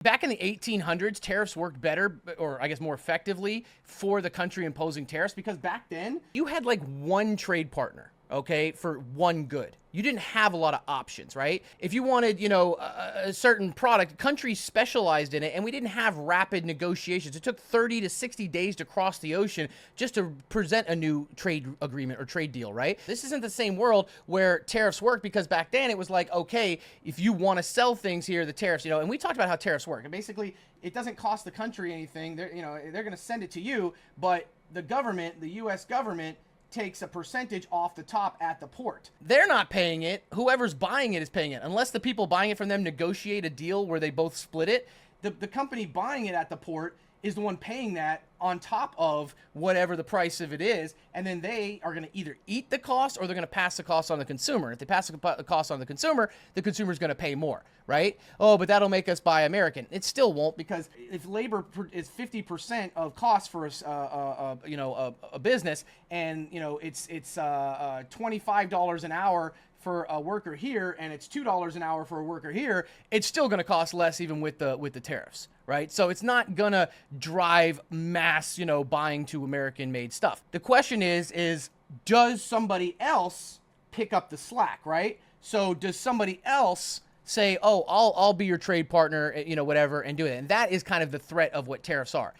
Back in the 1800s, tariffs worked better, or I guess more effectively, for the country imposing tariffs, because back then you had like one trade partner, okay, for one good. You didn't have a lot of options, right? If you wanted, a certain product, countries specialized in it, and we didn't have rapid negotiations. It took 30 to 60 days to cross the ocean just to present a new trade agreement or trade deal, right? This isn't the same world where tariffs work, because back then it was like, okay, if you want to sell things here, the tariffs, and we talked about how tariffs work. And basically, it doesn't cost the country anything. They're going to send it to you, but the government, the U.S. government, takes a percentage off the top at the port. They're not paying it. Whoever's buying it is paying it. Unless the people buying it from them negotiate a deal where they both split it, the company buying it at the port is the one paying that on top of whatever the price of it is, and then they are going to either eat the cost or they're going to pass the cost on the consumer. If they pass the cost on the consumer is going to pay more, right? Oh, but that'll make us buy American. It still won't, because if labor is 50% of cost for a business, and it's $25 an hour for a worker here, and it's $2 an hour for a worker here, it's still going to cost less even with the tariffs, right? So it's not going to drive mass, buying to American-made stuff. The question is does somebody else pick up the slack, right? So does somebody else say, oh, I'll be your trade partner, whatever, and do it? And that is kind of the threat of what tariffs are.